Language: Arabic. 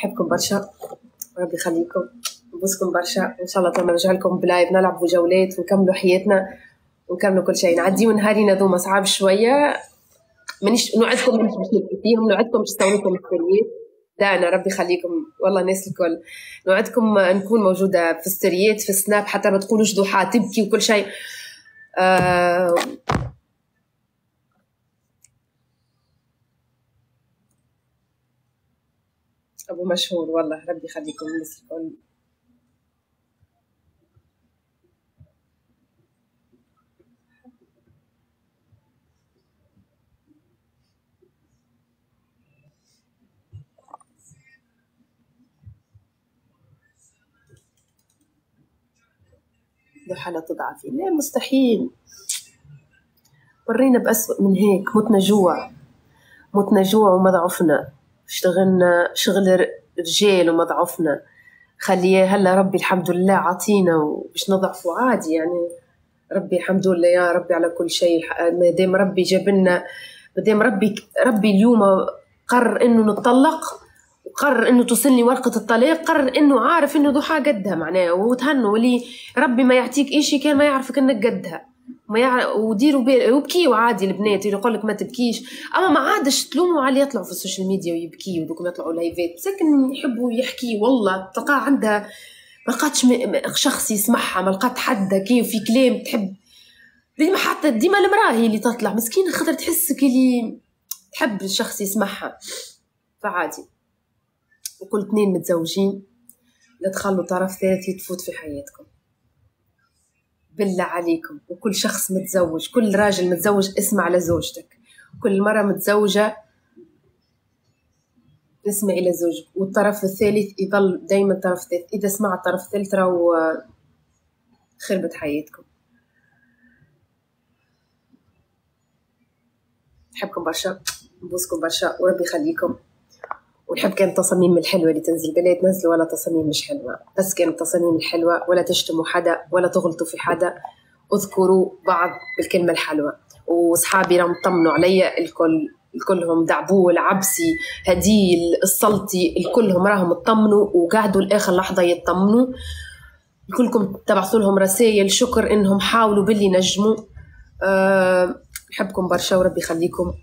نحبكم برشا، ربي يخليكم، نبوسكم برشا. وإن شاء الله نرجع لكم بلايف، نلعبوا جولات ونكملوا حياتنا ونكملوا كل شيء، نعديو نهارينا ذوما صعاب شوية. مانيش نوعدكم مانيش باش نبكي فيهم، نوعدكم باش تستوعبوا الستوريات تاعنا. ربي يخليكم والله الناس الكل، نوعدكم نكون موجودة في ستوريات في السناب حتى ما تقولوش ضحى تبكي وكل شيء. أبو مشهور والله ربي يخليكم الناس الكل. ضحى لا تضعفي، لا مستحيل، ورينا بأسوأ من هيك. متنا جوع وما ضعفنا، اشتغلنا شغل رجال وما ضعفنا. خليه هلا ربي الحمد لله عطينا وباش نضعفوا عادي يعني. ربي الحمد لله يا ربي على كل شيء. ما دام ربي جابلنا، ما دام ربي اليوم قرر انه نتطلق وقرر انه توصلني ورقة الطلاق، قرر انه عارف انه ضحى قدها معناه. وتهنوا ولي ربي ما يعطيك ايشي كان ما يعرفك انك قدها، ما يعرف. وديروا وبكيوا عادي البنات يقول لك ما تبكيش، اما ما عادش تلوموا على اللي يطلعوا في السوشيال ميديا ويبكيوا ودوكم يطلعوا لايفات، ساكن يحبوا يحكي. والله تلقاه عندها ما لقاتش شخص يسمعها، ما لقات حد كي في كلام تحب. ديما حتى ديما المراه هي اللي تطلع مسكينه خاطر تحسك اللي تحب الشخص يسمعها، فعادي. وكل اثنين متزوجين لا تخلوا طرف ثالث يتفوت في حياتكم بالله عليكم. وكل شخص متزوج، كل راجل متزوج اسمع لزوجتك، كل مرة متزوجة اسمعي إلى زوجك. والطرف الثالث يظل دايما طرف ثالث، إذا سمع الطرف الثالث راهو خربت حياتكم. نحبكم برشا، نبوسكم برشا وربي يخليكم. ونحب كان التصاميم الحلوة اللي تنزل بلا تنزلوا ولا تصاميم مش حلوة، بس كان التصاميم الحلوة، ولا تشتموا حدا ولا تغلطوا في حدا، اذكروا بعض بالكلمة الحلوة. وصحابي راهم طمنوا عليا الكلهم، دعبول عبسي هديل السلطي الكلهم راهم اطمنوا وقعدوا لآخر لحظة يطمنوا. كلكم تبعثوا لهم رسائل شكر انهم حاولوا باللي نجموا. نحبكم برشا وربي يخليكم.